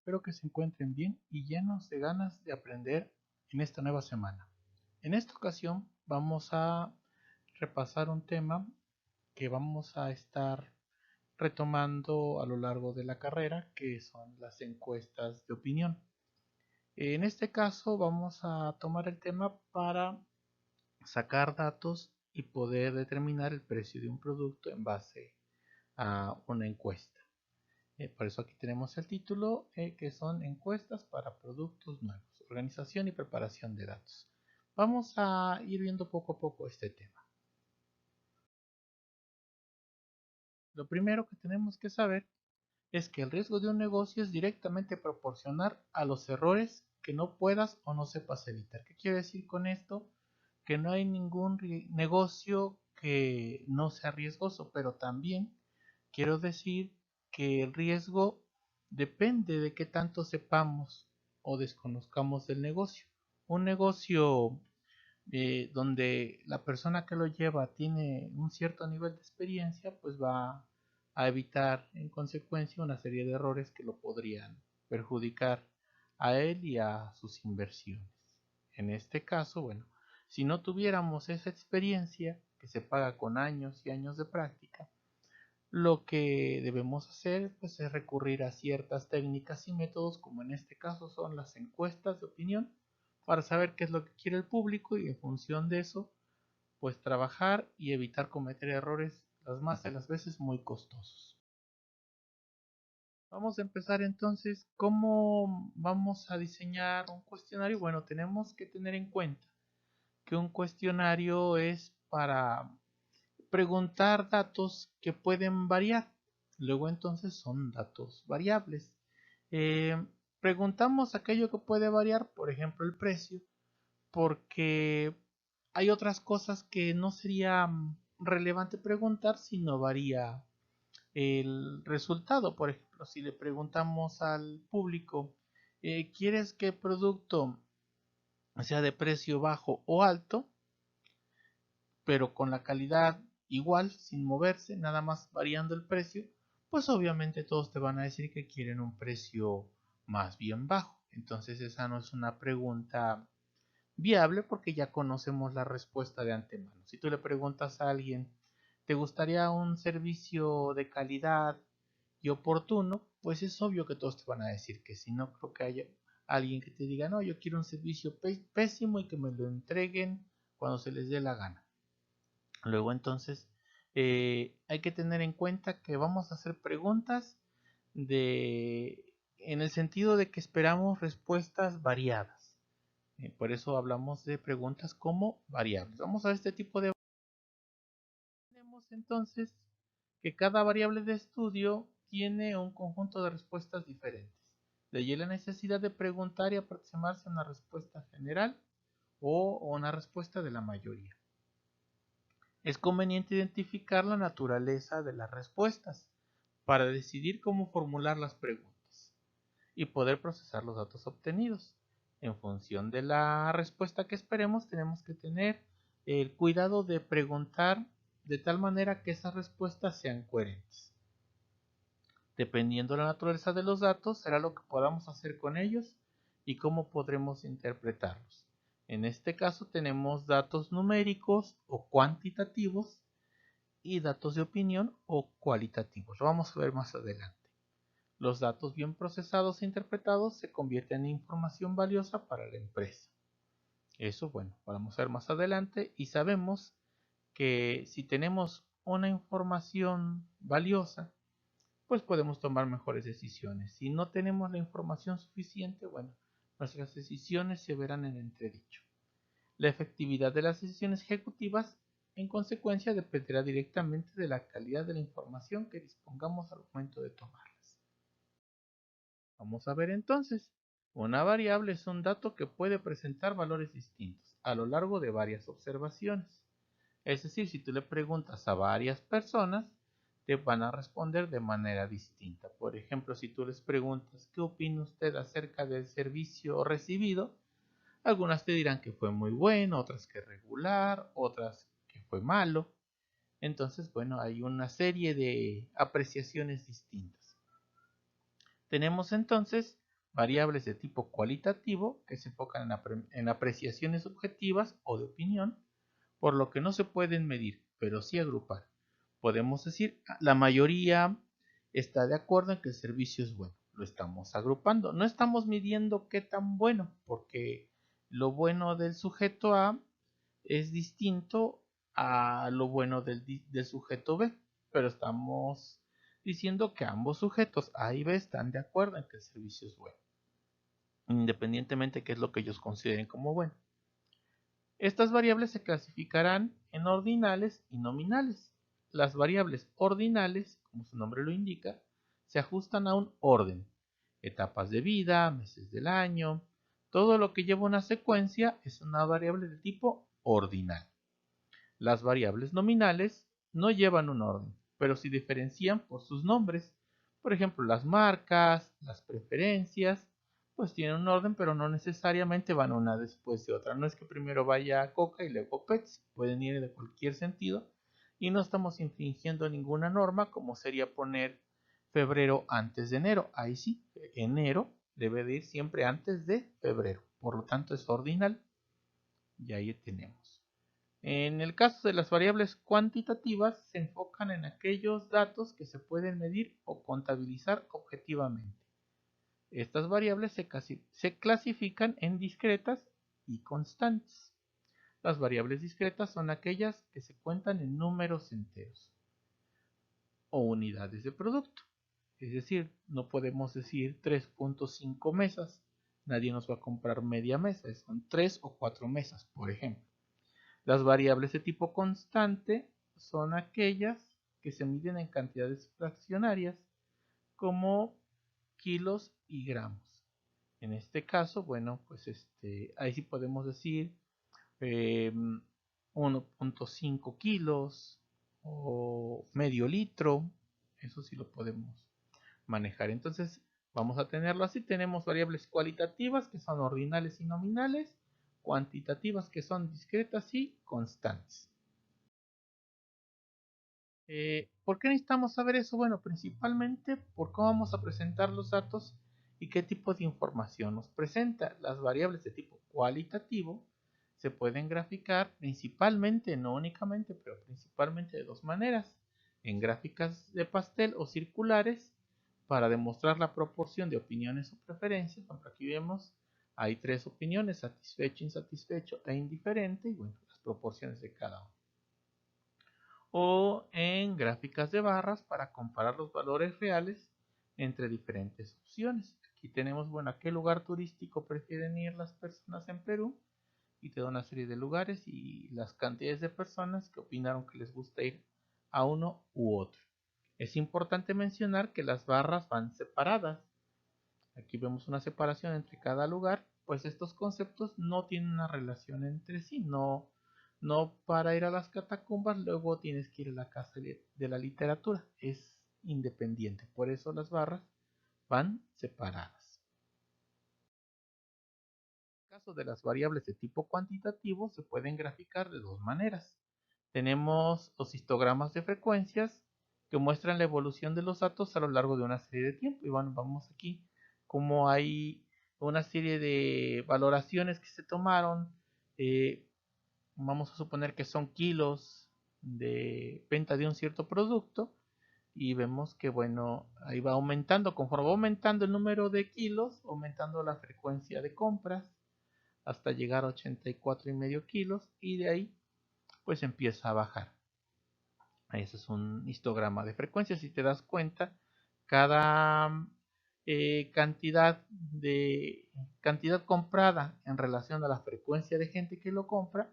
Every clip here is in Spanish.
Espero que se encuentren bien y llenos de ganas de aprender en esta nueva semana. En esta ocasión vamos a repasar un tema que vamos a estar retomando a lo largo de la carrera, que son las encuestas de opinión. En este caso vamos a tomar el tema para sacar datos y poder determinar el precio de un producto en base a una encuesta. Por eso aquí tenemos el título, que son encuestas para productos nuevos, organización y preparación de datos. Vamos a ir viendo poco a poco este tema. Lo primero que tenemos que saber es que el riesgo de un negocio es directamente proporcional a los errores que no puedas o no sepas evitar. ¿Qué quiere decir con esto? Que no hay ningún negocio que no sea riesgoso, pero también quiero decir que el riesgo depende de qué tanto sepamos o desconozcamos del negocio. Un negocio donde la persona que lo lleva tiene un cierto nivel de experiencia, pues va a evitar en consecuencia una serie de errores que lo podrían perjudicar a él y a sus inversiones. En este caso, bueno, si no tuviéramos esa experiencia que se paga con años y años de práctica, lo que debemos hacer pues, es recurrir a ciertas técnicas y métodos, como en este caso son las encuestas de opinión, para saber qué es lo que quiere el público y en función de eso, pues trabajar y evitar cometer errores las más de las veces muy costosos. Vamos a empezar entonces, ¿cómo vamos a diseñar un cuestionario? Bueno, tenemos que tener en cuenta que un cuestionario es para preguntar datos que pueden variar. Luego entonces son datos variables. Eh, Preguntamos aquello que puede variar, por ejemplo el precio, porque hay otras cosas que no sería relevante preguntar si no varía el resultado. Por ejemplo, si le preguntamos al público, ¿quieres que el producto sea de precio bajo o alto? Pero con la calidad igual, sin moverse, nada más variando el precio, pues obviamente todos te van a decir que quieren un precio más bien bajo. Entonces esa no es una pregunta viable porque ya conocemos la respuesta de antemano. Si tú le preguntas a alguien, ¿te gustaría un servicio de calidad y oportuno? Pues es obvio que todos te van a decir que si. No creo que haya alguien que te diga, no, yo quiero un servicio pésimo y que me lo entreguen cuando se les dé la gana. Luego entonces hay que tener en cuenta que vamos a hacer preguntas en el sentido de que esperamos respuestas variadas. Por eso hablamos de preguntas como variables. Vamos a ver este tipo de... Tenemos entonces que cada variable de estudio tiene un conjunto de respuestas diferentes. De allí la necesidad de preguntar y aproximarse a una respuesta general o una respuesta de la mayoría. Es conveniente identificar la naturaleza de las respuestas para decidir cómo formular las preguntas y poder procesar los datos obtenidos. En función de la respuesta que esperemos, tenemos que tener el cuidado de preguntar de tal manera que esas respuestas sean coherentes. Dependiendo de la naturaleza de los datos, será lo que podamos hacer con ellos y cómo podremos interpretarlos. En este caso tenemos datos numéricos o cuantitativos y datos de opinión o cualitativos. Lo vamos a ver más adelante. Los datos bien procesados e interpretados se convierten en información valiosa para la empresa. Eso, bueno, vamos a ver más adelante y sabemos que si tenemos una información valiosa, pues podemos tomar mejores decisiones. Si no tenemos la información suficiente, bueno, nuestras decisiones se verán en entredicho. La efectividad de las decisiones ejecutivas, en consecuencia, dependerá directamente de la calidad de la información que dispongamos al momento de tomarlas. Vamos a ver entonces. Una variable es un dato que puede presentar valores distintos a lo largo de varias observaciones. Es decir, si tú le preguntas a varias personas, te van a responder de manera distinta. Por ejemplo, si tú les preguntas ¿qué opina usted acerca del servicio recibido? Algunas te dirán que fue muy bueno, otras que regular, otras que fue malo. Entonces, bueno, hay una serie de apreciaciones distintas. Tenemos entonces variables de tipo cualitativo que se enfocan en apreciaciones subjetivas o de opinión, por lo que no se pueden medir, pero sí agrupar. Podemos decir, la mayoría está de acuerdo en que el servicio es bueno. Lo estamos agrupando. No estamos midiendo qué tan bueno, porque lo bueno del sujeto A es distinto a lo bueno del sujeto B, pero estamos diciendo que ambos sujetos A y B están de acuerdo en que el servicio es bueno, independientemente de qué es lo que ellos consideren como bueno. Estas variables se clasificarán en ordinales y nominales. Las variables ordinales, como su nombre lo indica, se ajustan a un orden. Etapas de vida, meses del año, todo lo que lleva una secuencia es una variable de tipo ordinal. Las variables nominales no llevan un orden, pero sí diferencian por sus nombres. Por ejemplo, las marcas, las preferencias, pues tienen un orden, pero no necesariamente van una después de otra. No es que primero vaya Coca y luego Pepsi, pueden ir de cualquier sentido y no estamos infringiendo ninguna norma como sería poner febrero antes de enero. Ahí sí, enero debe de ir siempre antes de febrero, por lo tanto es ordinal y ahí tenemos. En el caso de las variables cuantitativas, se enfocan en aquellos datos que se pueden medir o contabilizar objetivamente. Estas variables se clasifican en discretas y constantes. Las variables discretas son aquellas que se cuentan en números enteros o unidades de producto. Es decir, no podemos decir 3.5 mesas. Nadie nos va a comprar media mesa. Son 3 o 4 mesas, por ejemplo. Las variables de tipo constante son aquellas que se miden en cantidades fraccionarias como kilos y gramos. En este caso, bueno, pues ahí sí podemos decir 1.5 kilos o medio litro. Eso sí lo podemos manejar. Entonces, vamos a tenerlo así. Tenemos variables cualitativas que son ordinales y nominales, cuantitativas que son discretas y constantes. ¿Por qué necesitamos saber eso? Bueno, principalmente por cómo vamos a presentar los datos y qué tipo de información nos presenta. Las variables de tipo cualitativo se pueden graficar principalmente, no únicamente, pero principalmente de dos maneras. En gráficas de pastel o circulares para demostrar la proporción de opiniones o preferencias. Por ejemplo, aquí vemos, hay tres opiniones, satisfecho, insatisfecho e indiferente, y bueno, las proporciones de cada uno. O en gráficas de barras para comparar los valores reales entre diferentes opciones. Aquí tenemos, bueno, a qué lugar turístico prefieren ir las personas en Perú y te da una serie de lugares y las cantidades de personas que opinaron que les gusta ir a uno u otro. Es importante mencionar que las barras van separadas. Aquí vemos una separación entre cada lugar, pues estos conceptos no tienen una relación entre sí, no para ir a las catacumbas luego tienes que ir a la casa de la literatura, es independiente, por eso las barras van separadas. En el caso de las variables de tipo cuantitativo se pueden graficar de dos maneras. Tenemos los histogramas de frecuencias que muestran la evolución de los datos a lo largo de una serie de tiempo. Y bueno, vamos aquí como hay una serie de valoraciones que se tomaron. Vamos a suponer que son kilos de venta de un cierto producto. Y vemos que bueno, ahí va aumentando. Conforme va aumentando el número de kilos, aumentando la frecuencia de compras hasta llegar a 84,5 kilos. Y de ahí pues empieza a bajar. Ese es un histograma de frecuencia. Si te das cuenta, cada cantidad comprada en relación a la frecuencia de gente que lo compra,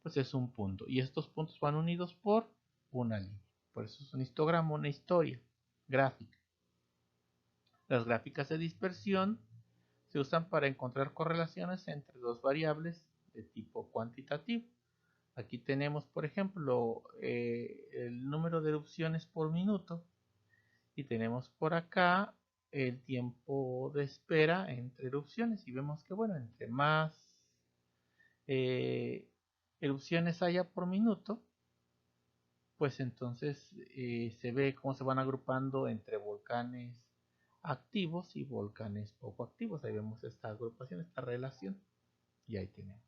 pues es un punto. Y estos puntos van unidos por una línea. Por eso es un histograma, una historia gráfica. Las gráficas de dispersión se usan para encontrar correlaciones entre dos variables de tipo cuantitativo. Aquí tenemos, por ejemplo, el número de erupciones por minuto y tenemos por acá el tiempo de espera entre erupciones y vemos que, bueno, entre más erupciones haya por minuto, pues entonces se ve cómo se van agrupando entre volcanes activos y volcanes poco activos. Ahí vemos esta agrupación, esta relación. Y ahí tenemos.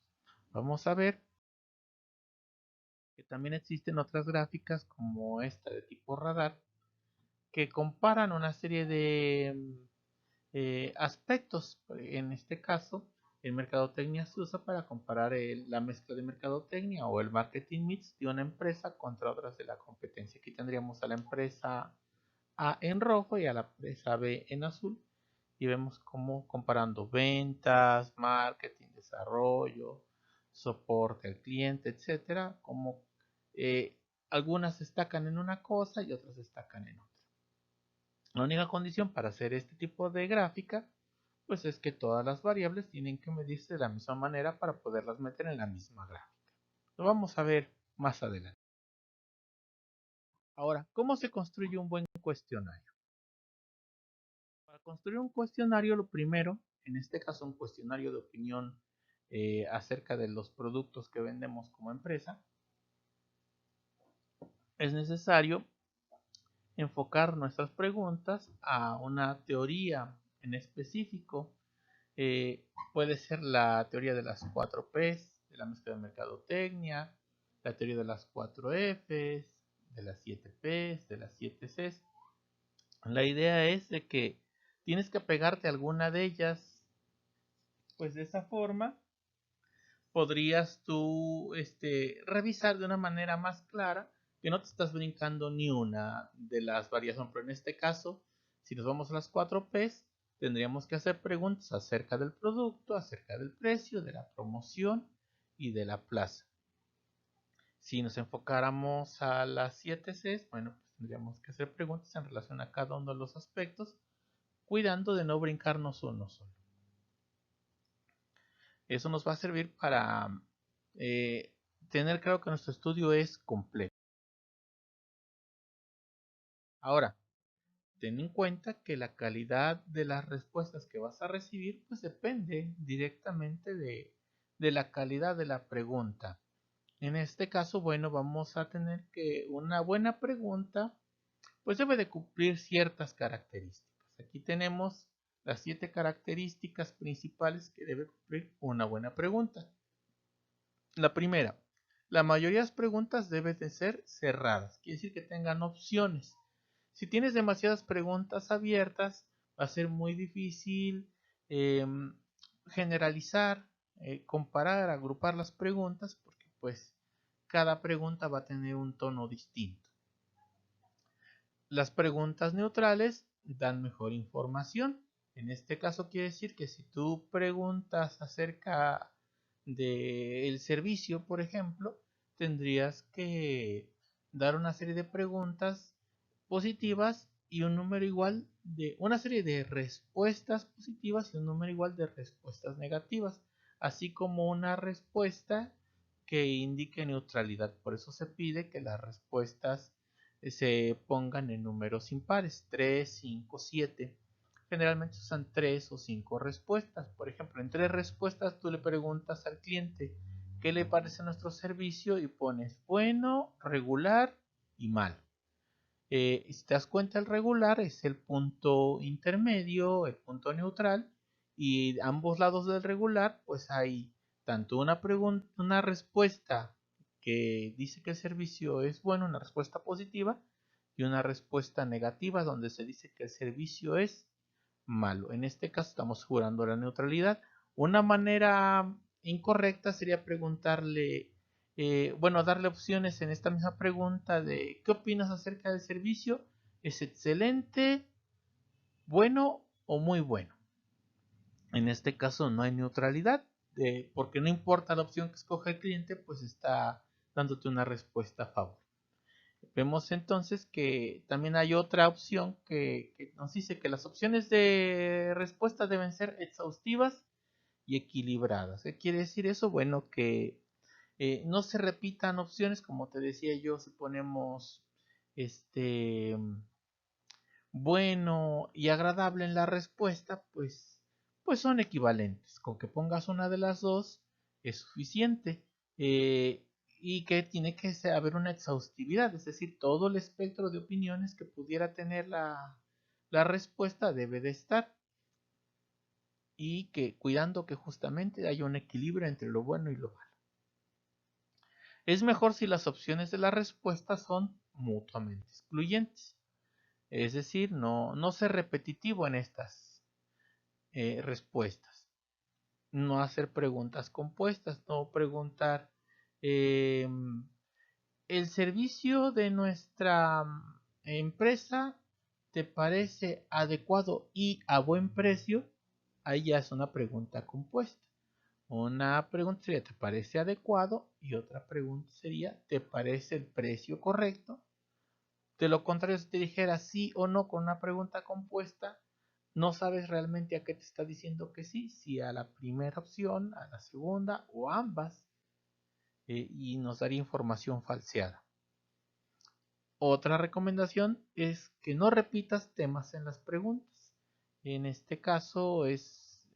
Vamos a ver que también existen otras gráficas como esta de tipo radar que comparan una serie de aspectos. En este caso, en mercadotecnia se usa para comparar la mezcla de mercadotecnia o el marketing mix de una empresa contra otras de la competencia. Aquí tendríamos a la empresa A en rojo y a la empresa B en azul. Y vemos cómo comparando ventas, marketing, desarrollo, soporte al cliente, etcétera, como algunas destacan en una cosa y otras destacan en otra. La única condición para hacer este tipo de gráfica pues es que todas las variables tienen que medirse de la misma manera para poderlas meter en la misma gráfica. Lo vamos a ver más adelante. Ahora, ¿cómo se construye un buen cuestionario? Para construir un cuestionario, lo primero, en este caso un cuestionario de opinión acerca de los productos que vendemos como empresa, es necesario enfocar nuestras preguntas a una teoría en específico. Puede ser la teoría de las 4 P's, de la mezcla de mercadotecnia, la teoría de las 4 F's, de las 7 P's, de las 7 C's. La idea es de que tienes que pegarte a alguna de ellas, pues de esa forma podrías tú revisar de una manera más clara que no te estás brincando ni una de las variaciones. Pero en este caso, si nos vamos a las 4 P's, tendríamos que hacer preguntas acerca del producto, acerca del precio, de la promoción y de la plaza. Si nos enfocáramos a las 7 C's, bueno, pues tendríamos que hacer preguntas en relación a cada uno de los aspectos, cuidando de no brincarnos uno solo. Eso nos va a servir para tener claro que nuestro estudio es completo. Ahora, ten en cuenta que la calidad de las respuestas que vas a recibir pues depende directamente de la calidad de la pregunta. En este caso, bueno, vamos a tener que una buena pregunta pues debe de cumplir ciertas características. Aquí tenemos las 7 características principales que debe cumplir una buena pregunta. La primera, la mayoría de las preguntas deben de ser cerradas, quiere decir que tengan opciones. Si tienes demasiadas preguntas abiertas, va a ser muy difícil eh, generalizar, comparar, agrupar las preguntas, porque pues cada pregunta va a tener un tono distinto. Las preguntas neutrales dan mejor información. En este caso quiere decir que si tú preguntas acerca del servicio, por ejemplo, tendrías que dar una serie de preguntas positivas y un número igual de una serie de respuestas positivas y un número igual de respuestas negativas, así como una respuesta que indique neutralidad. Por eso se pide que las respuestas se pongan en números impares, 3, 5, 7. Generalmente usan 3 o 5 respuestas. Por ejemplo, en 3 respuestas tú le preguntas al cliente qué le parece nuestro servicio y pones bueno, regular y mal. Si te das cuenta, el regular es el punto intermedio, el punto neutral, y ambos lados del regular pues hay tanto una respuesta que dice que el servicio es bueno, una respuesta positiva, y una respuesta negativa donde se dice que el servicio es malo. En este caso estamos jurando la neutralidad. Una manera incorrecta sería preguntarle, bueno, darle opciones en esta misma pregunta de ¿qué opinas acerca del servicio? ¿Es excelente, bueno o muy bueno? En este caso no hay neutralidad, porque no importa la opción que escoja el cliente, pues está dándote una respuesta a favor. Vemos entonces que también hay otra opción que nos dice que las opciones de respuesta deben ser exhaustivas y equilibradas. ¿Qué quiere decir eso? Bueno, que no se repitan opciones, como te decía yo, si ponemos bueno y agradable en la respuesta, pues son equivalentes. Con que pongas una de las dos es suficiente. Y que tiene que haber una exhaustividad, es decir, todo el espectro de opiniones que pudiera tener la respuesta debe de estar y que cuidando que justamente haya un equilibrio entre lo bueno y lo malo. Es mejor si las opciones de la respuesta son mutuamente excluyentes, es decir, no ser repetitivo en estas respuestas, no hacer preguntas compuestas, no preguntar el servicio de nuestra empresa te parece adecuado y a buen precio. Ahí ya es una pregunta compuesta. Una pregunta sería ¿te parece adecuado? Y otra pregunta sería ¿te parece el precio correcto? De lo contrario, si te dijera sí o no con una pregunta compuesta, no sabes realmente a qué te está diciendo que sí, si a la primera opción, a la segunda o a ambas, y nos daría información falseada. Otra recomendación es que no repitas temas en las preguntas. En este caso es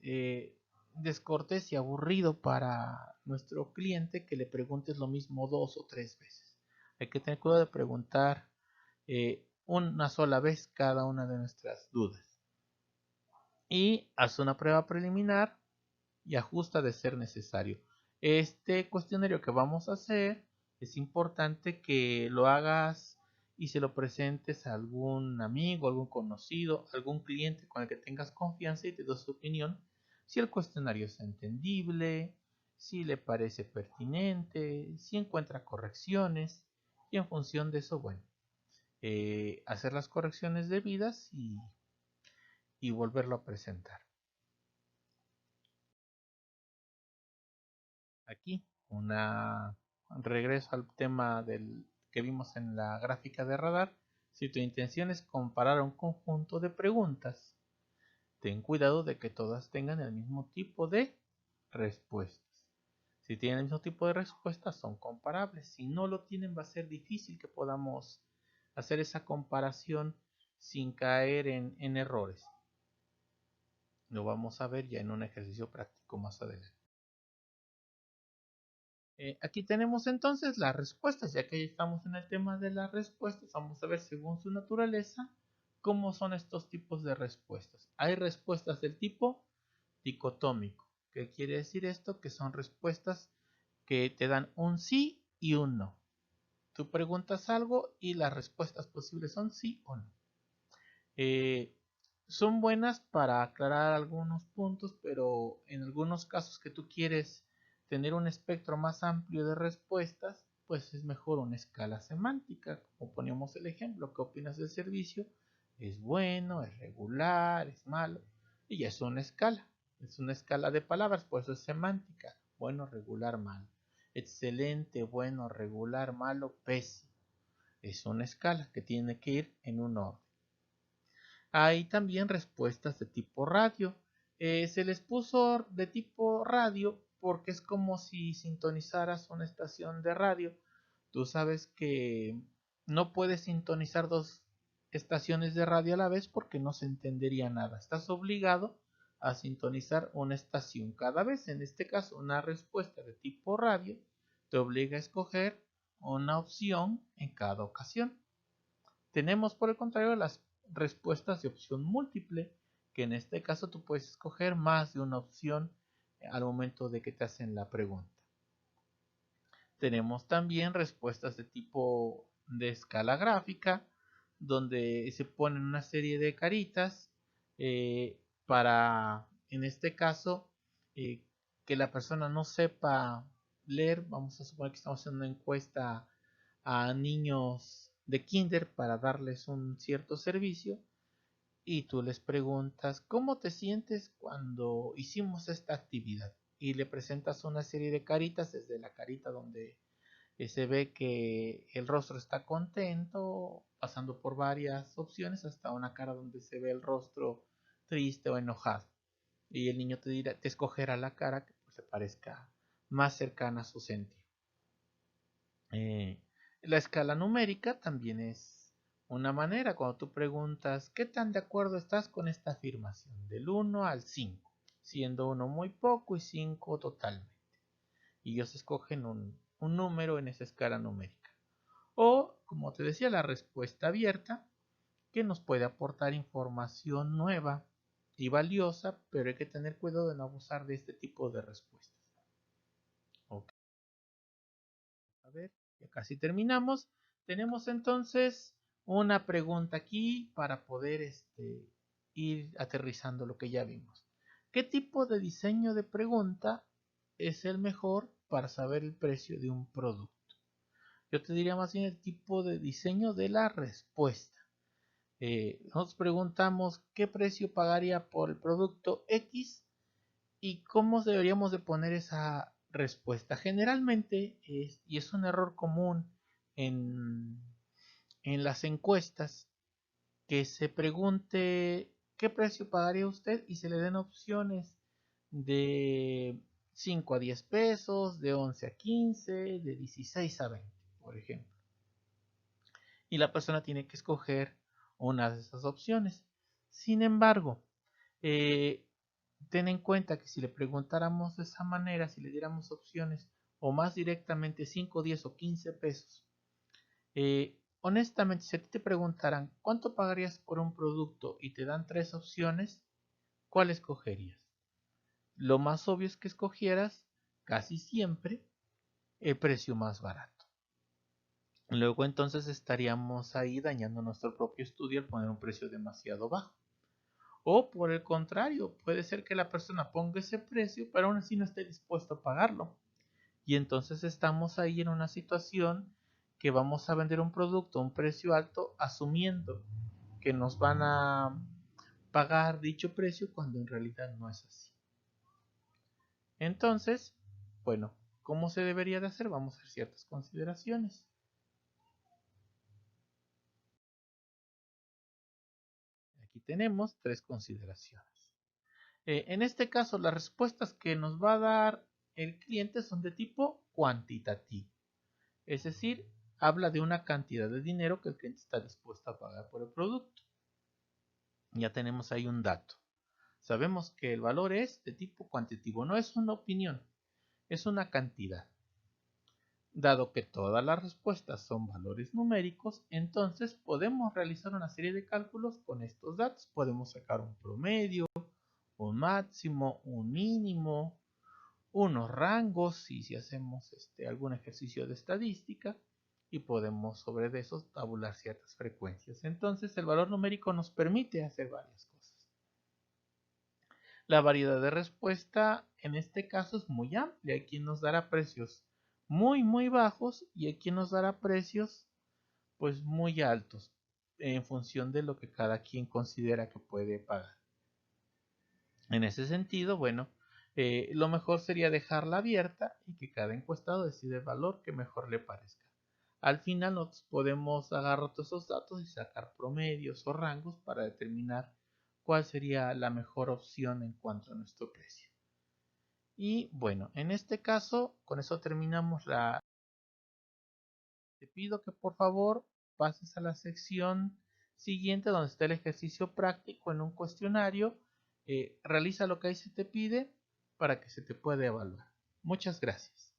descortés y aburrido para nuestro cliente que le preguntes lo mismo 2 o 3 veces. Hay que tener cuidado de preguntar una sola vez cada una de nuestras dudas. Y haz una prueba preliminar y ajusta de ser necesario. Este cuestionario que vamos a hacer es importante que lo hagas y se lo presentes a algún amigo, algún conocido, algún cliente con el que tengas confianza y te des su opinión si el cuestionario es entendible, si le parece pertinente, si encuentra correcciones y en función de eso, bueno, hacer las correcciones debidas y volverlo a presentar. Aquí un regreso al tema que vimos en la gráfica de radar. Si tu intención es comparar un conjunto de preguntas, ten cuidado de que todas tengan el mismo tipo de respuestas. Si tienen el mismo tipo de respuestas, son comparables. Si no lo tienen, va a ser difícil que podamos hacer esa comparación sin caer en errores. Lo vamos a ver ya en un ejercicio práctico más adelante. Aquí tenemos entonces las respuestas, ya que ya estamos en el tema de las respuestas, vamos a ver según su naturaleza cómo son estos tipos de respuestas. Hay respuestas del tipo dicotómico. ¿Qué quiere decir esto? Que son respuestas que te dan un sí y un no. Tú preguntas algo y las respuestas posibles son sí o no. Son buenas para aclarar algunos puntos, pero en algunos casos que tú quieres tener un espectro más amplio de respuestas, pues es mejor una escala semántica, como poníamos el ejemplo, ¿qué opinas del servicio? ¿Es bueno? ¿Es regular? ¿Es malo? Y ya es una escala de palabras, por eso es semántica, bueno, regular, malo, excelente, bueno, regular, malo, pésimo. Es una escala que tiene que ir en un orden. Hay también respuestas de tipo radio. Se les puso de tipo radio porque es como si sintonizaras una estación de radio. Tú sabes que no puedes sintonizar dos estaciones de radio a la vez porque no se entendería nada. Estás obligado a sintonizar una estación cada vez. En este caso, una respuesta de tipo radio te obliga a escoger una opción en cada ocasión. Tenemos por el contrario las respuestas de opción múltiple, que en este caso tú puedes escoger más de una opción al momento de que te hacen la pregunta. Tenemos también respuestas de tipo de escala gráfica, donde se ponen una serie de caritas para, en este caso, eh, que la persona no sepa leer. Vamos a suponer que estamos haciendo una encuesta a niños de kinder para darles un cierto servicio y tú les preguntas ¿cómo te sientes cuando hicimos esta actividad? Y le presentas una serie de caritas, desde la carita donde se ve que el rostro está contento, pasando por varias opciones hasta una cara donde se ve el rostro triste o enojado. Y el niño te escogerá la cara que pues, le parezca más cercana a su sentir. La escala numérica también es una manera cuando tú preguntas ¿qué tan de acuerdo estás con esta afirmación? Del 1 al 5, siendo 1 muy poco y 5 totalmente. Y ellos escogen un número en esa escala numérica. O, como te decía, la respuesta abierta, que nos puede aportar información nueva y valiosa, pero hay que tener cuidado de no abusar de este tipo de respuestas. Okay. A ver, ya casi terminamos. Tenemos entonces una pregunta aquí para poder ir aterrizando lo que ya vimos. ¿Qué tipo de diseño de pregunta es el mejor para saber el precio de un producto? Yo te diría más bien el tipo de diseño de la respuesta. Nos preguntamos qué precio pagaría por el producto X y cómo deberíamos de poner esa respuesta. Generalmente, y es un error común en, en las encuestas, que se pregunte qué precio pagaría usted y se le den opciones de 5 a 10 pesos, de 11 a 15, de 16 a 20, por ejemplo. Y la persona tiene que escoger una de esas opciones. Sin embargo, eh, ten en cuenta que si le preguntáramos de esa manera, si le diéramos opciones o más directamente 5, 10 o 15 pesos, honestamente, si a ti te preguntaran cuánto pagarías por un producto y te dan 3 opciones, ¿cuál escogerías? Lo más obvio es que escogieras casi siempre el precio más barato. Luego entonces estaríamos ahí dañando nuestro propio estudio al poner un precio demasiado bajo. O por el contrario, puede ser que la persona ponga ese precio, pero aún así no esté dispuesto a pagarlo. Y entonces estamos ahí en una situación que vamos a vender un producto a un precio alto, asumiendo que nos van a pagar dicho precio cuando en realidad no es así. Entonces, bueno, ¿cómo se debería de hacer? Vamos a hacer ciertas consideraciones. Aquí tenemos 3 consideraciones. En este caso, las respuestas que nos va a dar el cliente son de tipo cuantitativo. Es decir, habla de una cantidad de dinero que el cliente está dispuesto a pagar por el producto. Ya tenemos ahí un dato. Sabemos que el valor es de tipo cuantitativo, no es una opinión, es una cantidad. Dado que todas las respuestas son valores numéricos, entonces podemos realizar una serie de cálculos con estos datos. Podemos sacar un promedio, un máximo, un mínimo, unos rangos, y si hacemos algún ejercicio de estadística, y podemos sobre eso tabular ciertas frecuencias. Entonces el valor numérico nos permite hacer varias cosas. La variedad de respuesta en este caso es muy amplia. Hay quien nos dará precios muy bajos y hay quien nos dará precios pues muy altos en función de lo que cada quien considera que puede pagar. En ese sentido, bueno, lo mejor sería dejarla abierta y que cada encuestado decida el valor que mejor le parezca. Al final nosotros podemos agarrar todos esos datos y sacar promedios o rangos para determinar cuál sería la mejor opción en cuanto a nuestro precio. Y bueno, en este caso, con eso terminamos la... Te pido que por favor pases a la sección siguiente donde está el ejercicio práctico en un cuestionario. Realiza lo que ahí se te pide para que se te pueda evaluar. Muchas gracias.